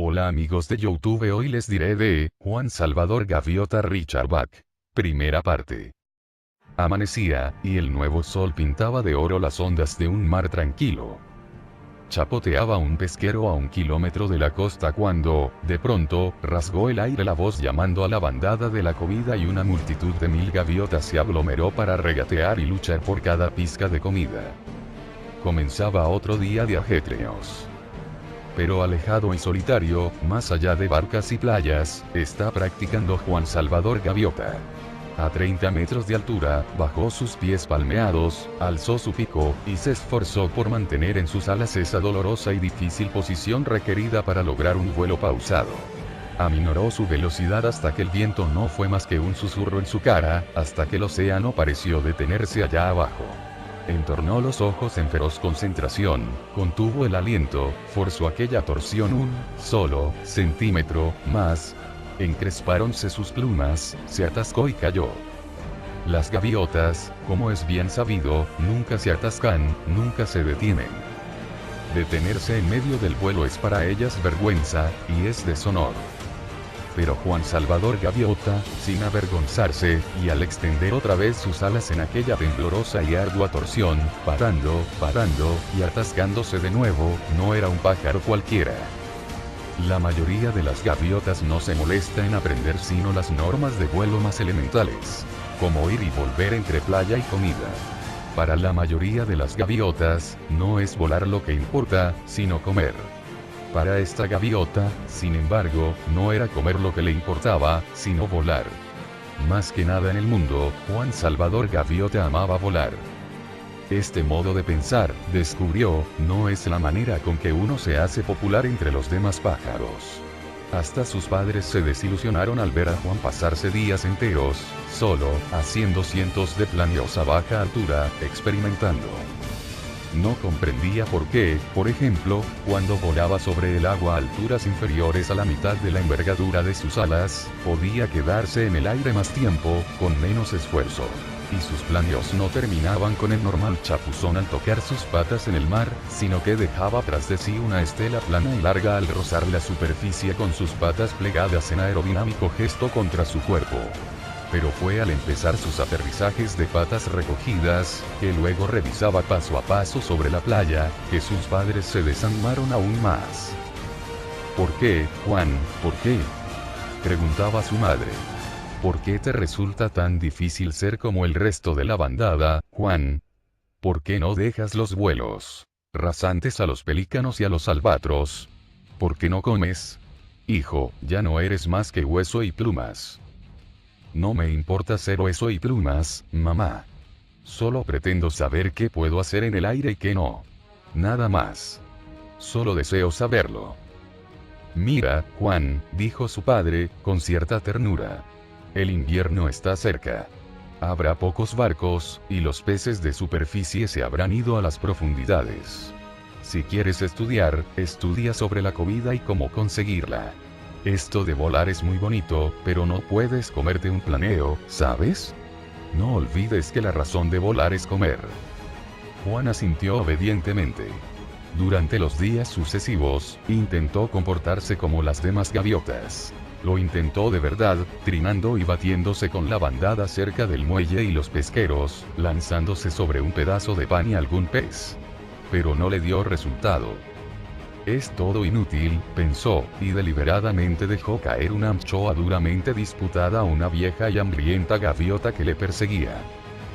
Hola amigos de YouTube, hoy les diré de Juan Salvador Gaviota Richard Bach. Primera parte. Amanecía, y el nuevo sol pintaba de oro las ondas de un mar tranquilo. Chapoteaba un pesquero a 1 kilómetro de la costa cuando, de pronto, rasgó el aire la voz llamando a la bandada de la comida y una multitud de 1000 gaviotas se aglomeró para regatear y luchar por cada pizca de comida. Comenzaba otro día de ajetreos. Pero alejado y solitario, más allá de barcas y playas, está practicando Juan Salvador Gaviota. A 30 metros de altura, bajó sus pies palmeados, alzó su pico, y se esforzó por mantener en sus alas esa dolorosa y difícil posición requerida para lograr un vuelo pausado. Aminoró su velocidad hasta que el viento no fue más que un susurro en su cara, hasta que el océano pareció detenerse allá abajo. Entornó los ojos en feroz concentración, contuvo el aliento, forzó aquella torsión un solo centímetro más. Encrespáronse sus plumas, se atascó y cayó. Las gaviotas, como es bien sabido, nunca se atascan, nunca se detienen. Detenerse en medio del vuelo es para ellas vergüenza, y es deshonor. Pero Juan Salvador Gaviota, sin avergonzarse, y al extender otra vez sus alas en aquella temblorosa y ardua torsión, parando, y atascándose de nuevo, no era un pájaro cualquiera. La mayoría de las gaviotas no se molesta en aprender sino las normas de vuelo más elementales, como ir y volver entre playa y comida. Para la mayoría de las gaviotas, no es volar lo que importa, sino comer. Para esta gaviota, sin embargo, no era comer lo que le importaba, sino volar. Más que nada en el mundo, Juan Salvador Gaviota amaba volar. Este modo de pensar, descubrió, no es la manera con que uno se hace popular entre los demás pájaros. Hasta sus padres se desilusionaron al ver a Juan pasarse días enteros, solo, haciendo cientos de planeos a baja altura, experimentando. No comprendía por qué, por ejemplo, cuando volaba sobre el agua a alturas inferiores a la mitad de la envergadura de sus alas, podía quedarse en el aire más tiempo, con menos esfuerzo. Y sus planeos no terminaban con el normal chapuzón al tocar sus patas en el mar, sino que dejaba tras de sí una estela plana y larga al rozar la superficie con sus patas plegadas en aerodinámico gesto contra su cuerpo. Pero fue al empezar sus aterrizajes de patas recogidas, que luego revisaba paso a paso sobre la playa, que sus padres se desanimaron aún más. ¿Por qué, Juan, por qué?, preguntaba su madre. ¿Por qué te resulta tan difícil ser como el resto de la bandada, Juan? ¿Por qué no dejas los vuelos rasantes a los pelícanos y a los albatros? ¿Por qué no comes? Hijo, ya no eres más que hueso y plumas. No me importa ser hueso y plumas, mamá. Solo pretendo saber qué puedo hacer en el aire y qué no. Nada más. Solo deseo saberlo. Mira, Juan, dijo su padre, con cierta ternura. El invierno está cerca. Habrá pocos barcos, y los peces de superficie se habrán ido a las profundidades. Si quieres estudiar, estudia sobre la comida y cómo conseguirla. Esto de volar es muy bonito, pero no puedes comerte un planeo, ¿sabes? No olvides que la razón de volar es comer. Juan asintió obedientemente. Durante los días sucesivos, intentó comportarse como las demás gaviotas. Lo intentó de verdad, trinando y batiéndose con la bandada cerca del muelle y los pesqueros, lanzándose sobre un pedazo de pan y algún pez. Pero no le dio resultado. Es todo inútil, pensó, y deliberadamente dejó caer una anchoa duramente disputada a una vieja y hambrienta gaviota que le perseguía.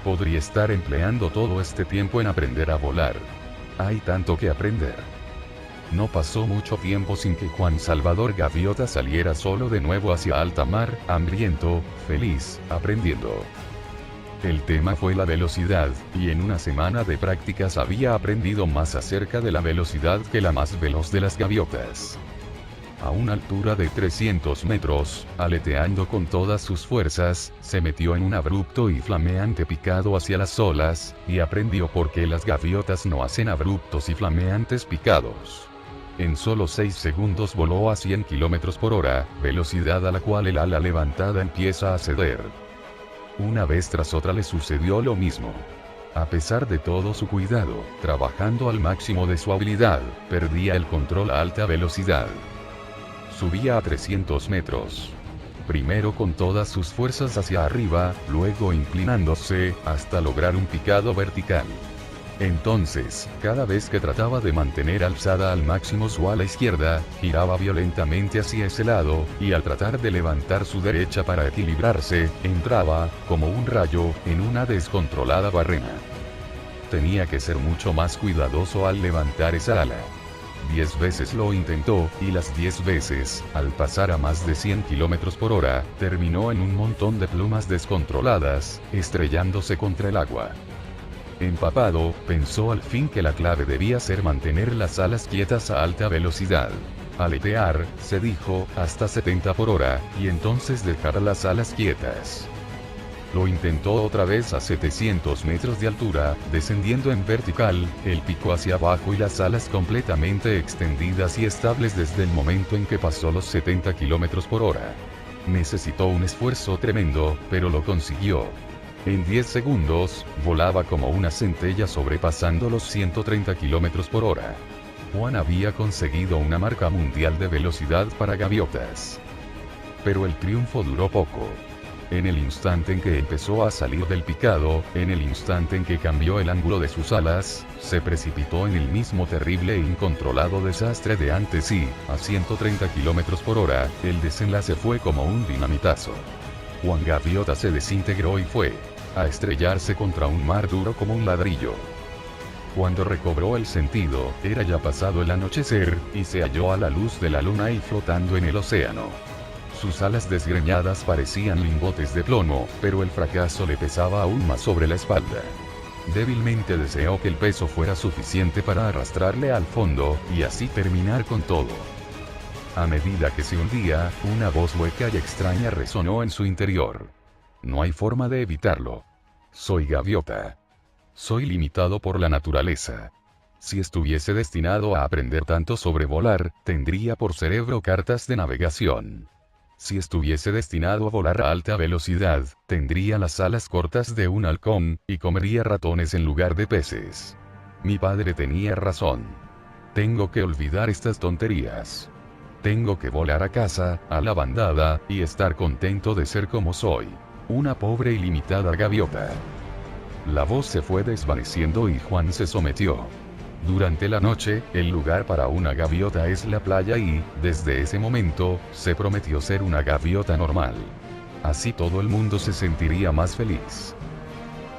Podría estar empleando todo este tiempo en aprender a volar. Hay tanto que aprender. No pasó mucho tiempo sin que Juan Salvador Gaviota saliera solo de nuevo hacia alta mar, hambriento, feliz, aprendiendo. El tema fue la velocidad, y en una semana de prácticas había aprendido más acerca de la velocidad que la más veloz de las gaviotas. A una altura de 300 metros, aleteando con todas sus fuerzas, se metió en un abrupto y flameante picado hacia las olas, y aprendió por qué las gaviotas no hacen abruptos y flameantes picados. En solo 6 segundos voló a 100 km por hora, velocidad a la cual el ala levantada empieza a ceder. Una vez tras otra le sucedió lo mismo. A pesar de todo su cuidado, trabajando al máximo de su habilidad, perdía el control a alta velocidad. Subía a 300 metros. Primero con todas sus fuerzas hacia arriba, luego inclinándose, hasta lograr un picado vertical. Entonces, cada vez que trataba de mantener alzada al máximo su ala izquierda, giraba violentamente hacia ese lado, y al tratar de levantar su derecha para equilibrarse, entraba, como un rayo, en una descontrolada barrena. Tenía que ser mucho más cuidadoso al levantar esa ala. 10 veces lo intentó, y las 10 veces, al pasar a más de 100 km por hora, terminó en un montón de plumas descontroladas, estrellándose contra el agua. Empapado, pensó al fin que la clave debía ser mantener las alas quietas a alta velocidad. Aletear, se dijo, hasta 70 por hora, y entonces dejar las alas quietas. Lo intentó otra vez a 700 metros de altura, descendiendo en vertical, el pico hacia abajo y las alas completamente extendidas y estables desde el momento en que pasó los 70 km por hora. Necesitó un esfuerzo tremendo, pero lo consiguió. En 10 segundos, volaba como una centella sobrepasando los 130 km por hora. Juan había conseguido una marca mundial de velocidad para gaviotas. Pero el triunfo duró poco. En el instante en que empezó a salir del picado, en el instante en que cambió el ángulo de sus alas, se precipitó en el mismo terrible e incontrolado desastre de antes y, a 130 km por hora, el desenlace fue como un dinamitazo. Juan Gaviota se desintegró y fue a estrellarse contra un mar duro como un ladrillo. Cuando recobró el sentido, era ya pasado el anochecer, y se halló a la luz de la luna y flotando en el océano. Sus alas desgreñadas parecían lingotes de plomo, pero el fracaso le pesaba aún más sobre la espalda. Débilmente deseó que el peso fuera suficiente para arrastrarle al fondo, y así terminar con todo. A medida que se hundía, una voz hueca y extraña resonó en su interior. No hay forma de evitarlo. Soy gaviota. Soy limitado por la naturaleza. Si estuviese destinado a aprender tanto sobre volar, tendría por cerebro cartas de navegación. Si estuviese destinado a volar a alta velocidad, tendría las alas cortas de un halcón, y comería ratones en lugar de peces. Mi padre tenía razón. Tengo que olvidar estas tonterías. Tengo que volar a casa, a la bandada, y estar contento de ser como soy. Una pobre y limitada gaviota. La voz se fue desvaneciendo y Juan se sometió. Durante la noche, el lugar para una gaviota es la playa y, desde ese momento, se prometió ser una gaviota normal. Así todo el mundo se sentiría más feliz.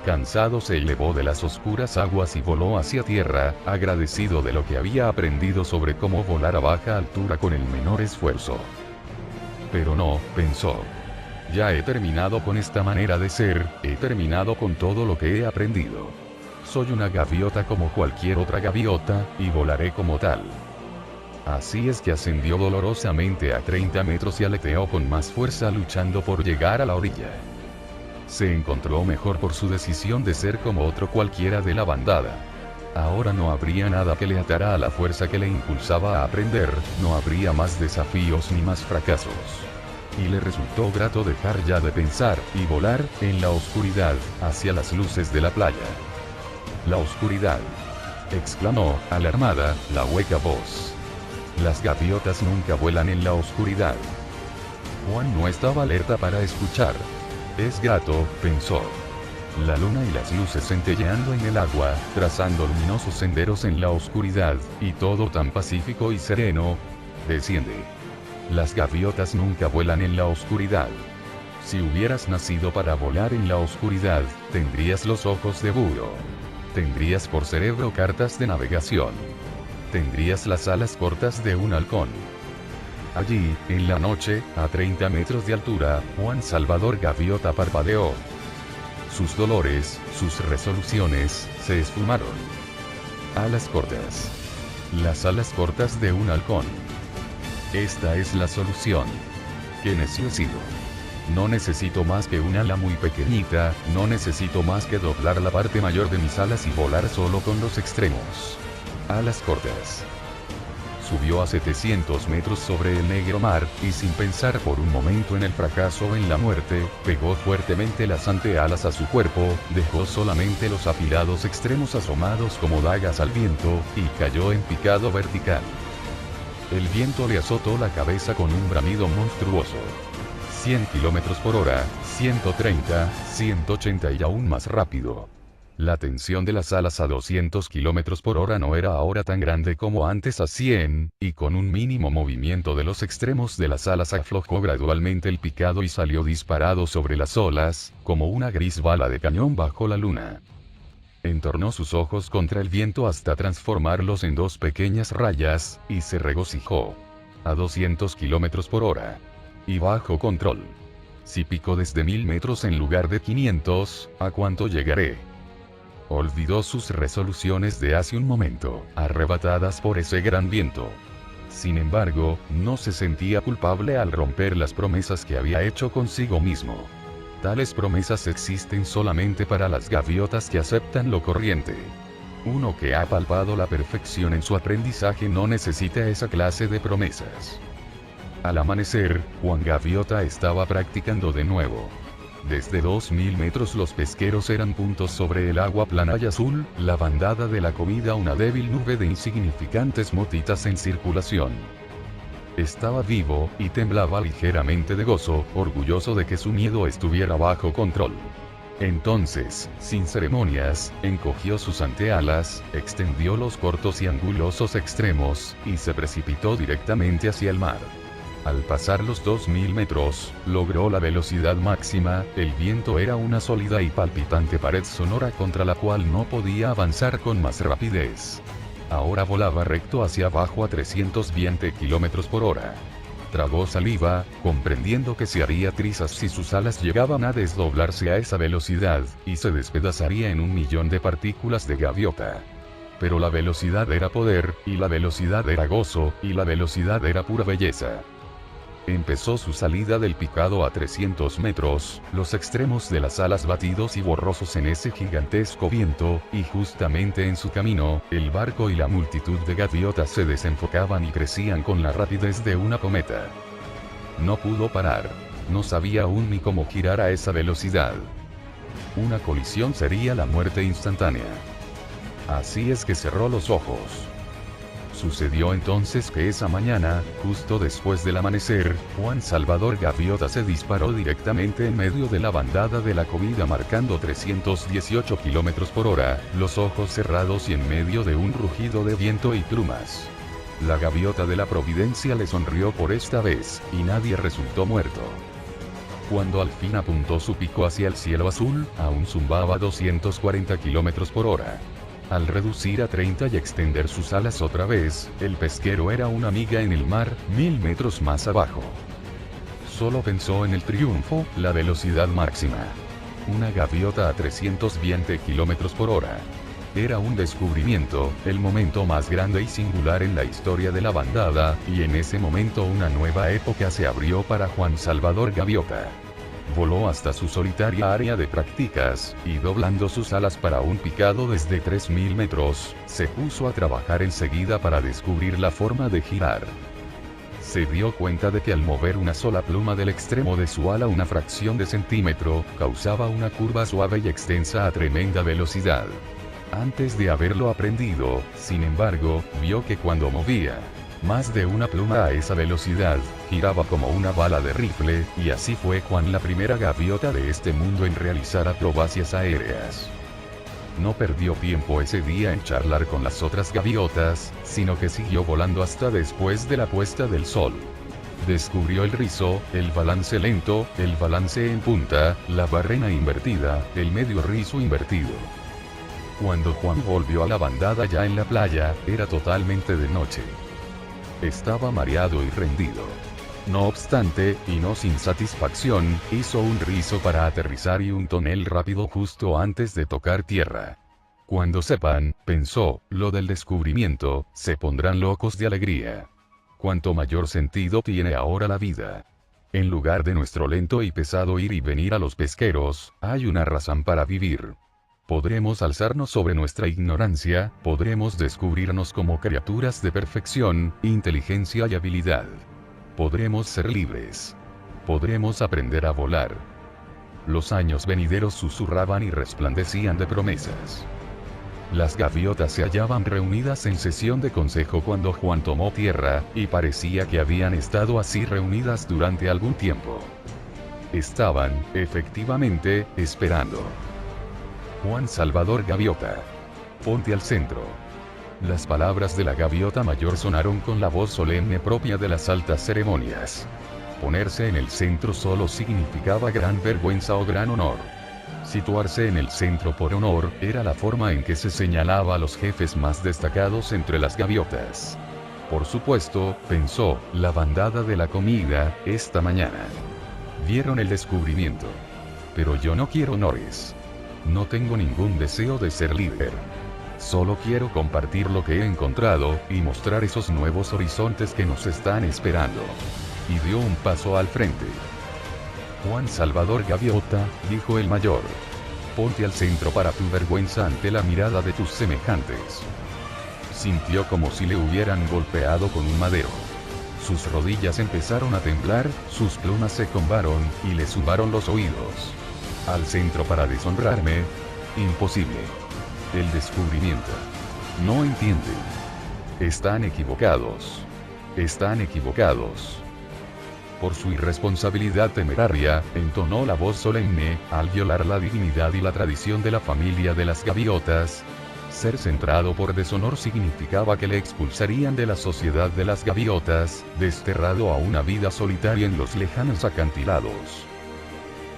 Cansado se elevó de las oscuras aguas y voló hacia tierra, agradecido de lo que había aprendido sobre cómo volar a baja altura con el menor esfuerzo. Pero no, pensó. Ya he terminado con esta manera de ser, he terminado con todo lo que he aprendido. Soy una gaviota como cualquier otra gaviota, y volaré como tal. Así es que ascendió dolorosamente a 30 metros y aleteó con más fuerza luchando por llegar a la orilla. Se encontró mejor por su decisión de ser como otro cualquiera de la bandada. Ahora no habría nada que le atara a la fuerza que le impulsaba a aprender, no habría más desafíos ni más fracasos. Y le resultó grato dejar ya de pensar, y volar, en la oscuridad, hacia las luces de la playa. La oscuridad. Exclamó, alarmada, la hueca voz. Las gaviotas nunca vuelan en la oscuridad. Juan no estaba alerta para escuchar. Es gato, pensó. La luna y las luces centelleando en el agua, trazando luminosos senderos en la oscuridad, y todo tan pacífico y sereno. Desciende. Las gaviotas nunca vuelan en la oscuridad. Si hubieras nacido para volar en la oscuridad, tendrías los ojos de búho. Tendrías por cerebro cartas de navegación. Tendrías las alas cortas de un halcón. Allí, en la noche, a 30 metros de altura, Juan Salvador Gaviota parpadeó. Sus dolores, sus resoluciones, se esfumaron. Alas cortas. Las alas cortas de un halcón. Esta es la solución. ¡Qué necio he sido! No necesito más que un ala muy pequeñita, no necesito más que doblar la parte mayor de mis alas y volar solo con los extremos. Alas cortas. Subió a 700 metros sobre el negro mar, y sin pensar por un momento en el fracaso o en la muerte, pegó fuertemente las antealas a su cuerpo, dejó solamente los afilados extremos asomados como dagas al viento, y cayó en picado vertical. El viento le azotó la cabeza con un bramido monstruoso. 100 kilómetros por hora, 130, 180 y aún más rápido. La tensión de las alas a 200 kilómetros por hora no era ahora tan grande como antes a 100, y con un mínimo movimiento de los extremos de las alas aflojó gradualmente el picado y salió disparado sobre las olas, como una gris bala de cañón bajo la luna. Entornó sus ojos contra el viento hasta transformarlos en dos pequeñas rayas, y se regocijó. A 200 kilómetros por hora. Y bajo control. Si pico desde 1000 metros en lugar de 500, ¿a cuánto llegaré? Olvidó sus resoluciones de hace un momento, arrebatadas por ese gran viento. Sin embargo, no se sentía culpable al romper las promesas que había hecho consigo mismo. Tales promesas existen solamente para las gaviotas que aceptan lo corriente. Uno que ha palpado la perfección en su aprendizaje no necesita esa clase de promesas. Al amanecer, Juan Gaviota estaba practicando de nuevo. Desde 2000 metros los pesqueros eran puntos sobre el agua plana y azul, la bandada de la comida una débil nube de insignificantes motitas en circulación. Estaba vivo, y temblaba ligeramente de gozo, orgulloso de que su miedo estuviera bajo control. Entonces, sin ceremonias, encogió sus antealas, extendió los cortos y angulosos extremos, y se precipitó directamente hacia el mar. Al pasar los 2000 metros, logró la velocidad máxima, el viento era una sólida y palpitante pared sonora contra la cual no podía avanzar con más rapidez. Ahora volaba recto hacia abajo a 320 kilómetros por hora. Tragó saliva, comprendiendo que se haría trizas si sus alas llegaban a desdoblarse a esa velocidad, y se despedazaría en 1.000.000 de partículas de gaviota. Pero la velocidad era poder, y la velocidad era gozo, y la velocidad era pura belleza. Empezó su salida del picado a 300 metros, los extremos de las alas batidos y borrosos en ese gigantesco viento, y justamente en su camino, el barco y la multitud de gaviotas se desenfocaban y crecían con la rapidez de una cometa. No pudo parar. No sabía aún ni cómo girar a esa velocidad. Una colisión sería la muerte instantánea. Así es que cerró los ojos. Sucedió entonces que esa mañana, justo después del amanecer, Juan Salvador Gaviota se disparó directamente en medio de la bandada de la comida marcando 318 kilómetros por hora, los ojos cerrados y en medio de un rugido de viento y plumas. La gaviota de la Providencia le sonrió por esta vez, y nadie resultó muerto. Cuando al fin apuntó su pico hacia el cielo azul, aún zumbaba 240 kilómetros por hora. Al reducir a 30 y extender sus alas otra vez, el pesquero era una miga en el mar, 1000 metros más abajo. Solo pensó en el triunfo, la velocidad máxima. Una gaviota a 320 kilómetros por hora. Era un descubrimiento, el momento más grande y singular en la historia de la bandada, y en ese momento una nueva época se abrió para Juan Salvador Gaviota. Voló hasta su solitaria área de prácticas, y doblando sus alas para un picado desde 3000 metros, se puso a trabajar enseguida para descubrir la forma de girar. Se dio cuenta de que al mover una sola pluma del extremo de su ala una fracción de centímetro, causaba una curva suave y extensa a tremenda velocidad. Antes de haberlo aprendido, sin embargo, vio que cuando movía más de una pluma a esa velocidad, giraba como una bala de rifle, y así fue Juan la primera gaviota de este mundo en realizar acrobacias aéreas. No perdió tiempo ese día en charlar con las otras gaviotas, sino que siguió volando hasta después de la puesta del sol. Descubrió el rizo, el balance lento, el balance en punta, la barrena invertida, el medio rizo invertido. Cuando Juan volvió a la bandada ya en la playa, era totalmente de noche. Estaba mareado y rendido. No obstante, y no sin satisfacción, hizo un rizo para aterrizar y un tonel rápido justo antes de tocar tierra. Cuando sepan, pensó, lo del descubrimiento, se pondrán locos de alegría. Cuánto mayor sentido tiene ahora la vida. En lugar de nuestro lento y pesado ir y venir a los pesqueros, hay una razón para vivir. Podremos alzarnos sobre nuestra ignorancia, podremos descubrirnos como criaturas de perfección, inteligencia y habilidad. Podremos ser libres. Podremos aprender a volar. Los años venideros susurraban y resplandecían de promesas. Las gaviotas se hallaban reunidas en sesión de consejo cuando Juan tomó tierra, y parecía que habían estado así reunidas durante algún tiempo. Estaban, efectivamente, esperando. Juan Salvador Gaviota. Ponte al centro. Las palabras de la gaviota mayor sonaron con la voz solemne propia de las altas ceremonias. Ponerse en el centro solo significaba gran vergüenza o gran honor. Situarse en el centro por honor era la forma en que se señalaba a los jefes más destacados entre las gaviotas. Por supuesto, pensó, la bandada de la comida, esta mañana. Vieron el descubrimiento. Pero yo no quiero honores. No tengo ningún deseo de ser líder. Solo quiero compartir lo que he encontrado, y mostrar esos nuevos horizontes que nos están esperando. Y dio un paso al frente. Juan Salvador Gaviota, dijo el mayor. Ponte al centro para tu vergüenza ante la mirada de tus semejantes. Sintió como si le hubieran golpeado con un madero. Sus rodillas empezaron a temblar, sus plumas se combaron, y le zumbaron los oídos. Al centro para deshonrarme. Imposible. El descubrimiento. No entienden. Están equivocados. Están equivocados. Por su irresponsabilidad temeraria, entonó la voz solemne, al violar la dignidad y la tradición de la familia de las gaviotas. Ser centrado por deshonor significaba que le expulsarían de la sociedad de las gaviotas, desterrado a una vida solitaria en los lejanos acantilados.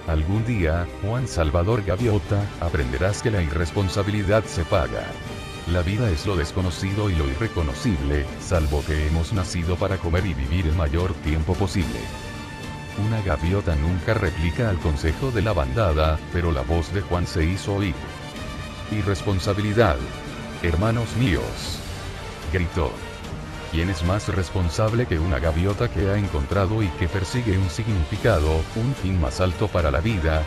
Algún día, Juan Salvador Gaviota, aprenderás que la irresponsabilidad se paga. La vida es lo desconocido y lo irreconocible, salvo que hemos nacido para comer y vivir el mayor tiempo posible. Una gaviota nunca replica al consejo de la bandada, pero la voz de Juan se hizo oír. Irresponsabilidad. Hermanos míos. Gritó. ¿Quién es más responsable que una gaviota que ha encontrado y que persigue un significado, un fin más alto para la vida?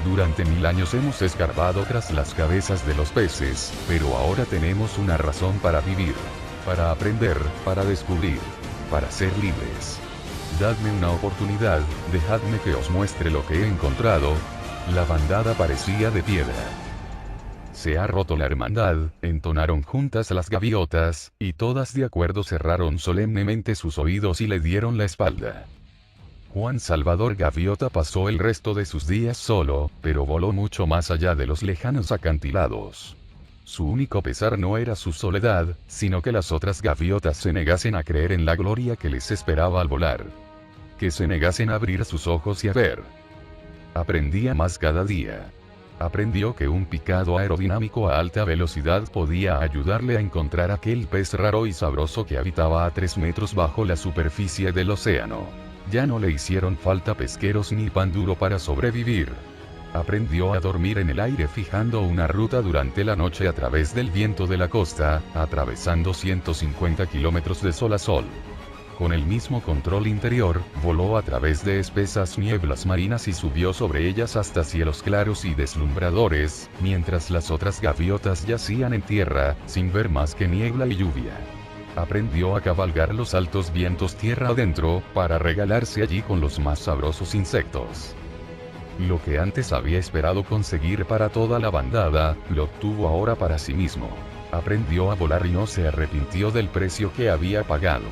Durante 1000 años hemos escarbado tras las cabezas de los peces, pero ahora tenemos una razón para vivir, para aprender, para descubrir, para ser libres. Dadme una oportunidad, dejadme que os muestre lo que he encontrado. La bandada parecía de piedra. Se ha roto la hermandad, entonaron juntas las gaviotas, y todas de acuerdo cerraron solemnemente sus oídos y le dieron la espalda. Juan Salvador Gaviota pasó el resto de sus días solo, pero voló mucho más allá de los lejanos acantilados. Su único pesar no era su soledad, sino que las otras gaviotas se negasen a creer en la gloria que les esperaba al volar. Que se negasen a abrir sus ojos y a ver. Aprendía más cada día. Aprendió que un picado aerodinámico a alta velocidad podía ayudarle a encontrar aquel pez raro y sabroso que habitaba a 3 metros bajo la superficie del océano. Ya no le hicieron falta pesqueros ni pan duro para sobrevivir. Aprendió a dormir en el aire fijando una ruta durante la noche a través del viento de la costa, atravesando 150 kilómetros de sol a sol. Con el mismo control interior, voló a través de espesas nieblas marinas y subió sobre ellas hasta cielos claros y deslumbradores, mientras las otras gaviotas yacían en tierra, sin ver más que niebla y lluvia. Aprendió a cabalgar los altos vientos tierra adentro, para regalarse allí con los más sabrosos insectos. Lo que antes había esperado conseguir para toda la bandada, lo obtuvo ahora para sí mismo. Aprendió a volar y no se arrepintió del precio que había pagado.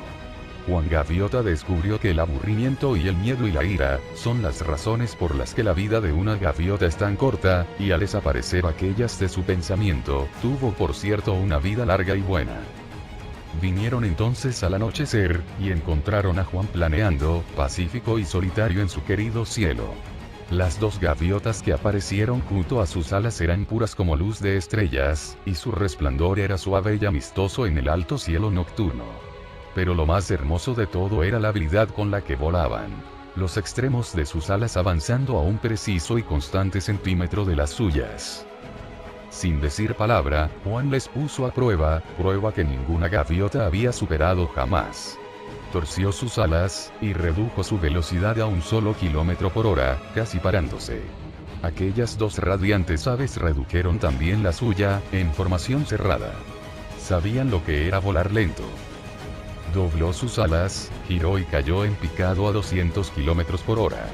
Juan Gaviota descubrió que el aburrimiento y el miedo y la ira, son las razones por las que la vida de una gaviota es tan corta, y al desaparecer aquellas de su pensamiento, tuvo por cierto una vida larga y buena. Vinieron entonces al anochecer, y encontraron a Juan planeando, pacífico y solitario en su querido cielo. Las 2 gaviotas que aparecieron junto a sus alas eran puras como luz de estrellas, y su resplandor era suave y amistoso en el alto cielo nocturno. Pero lo más hermoso de todo era la habilidad con la que volaban. Los extremos de sus alas avanzando a un preciso y constante centímetro de las suyas. Sin decir palabra, Juan les puso a prueba que ninguna gaviota había superado jamás. Torció sus alas, y redujo su velocidad a 1 solo kilómetro por hora, casi parándose. Aquellas 2 radiantes aves redujeron también la suya, en formación cerrada. Sabían lo que era volar lento. Dobló sus alas, giró y cayó en picado a 200 kilómetros por hora.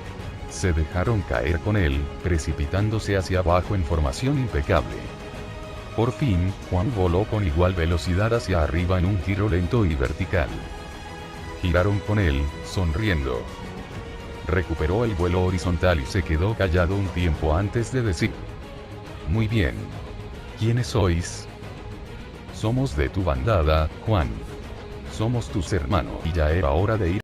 Se dejaron caer con él, precipitándose hacia abajo en formación impecable. Por fin, Juan voló con igual velocidad hacia arriba en un giro lento y vertical. Giraron con él, sonriendo. Recuperó el vuelo horizontal y se quedó callado un tiempo antes de decir: muy bien. ¿Quiénes sois? Somos de tu bandada, Juan. Somos tus hermanos y ya era hora de ir.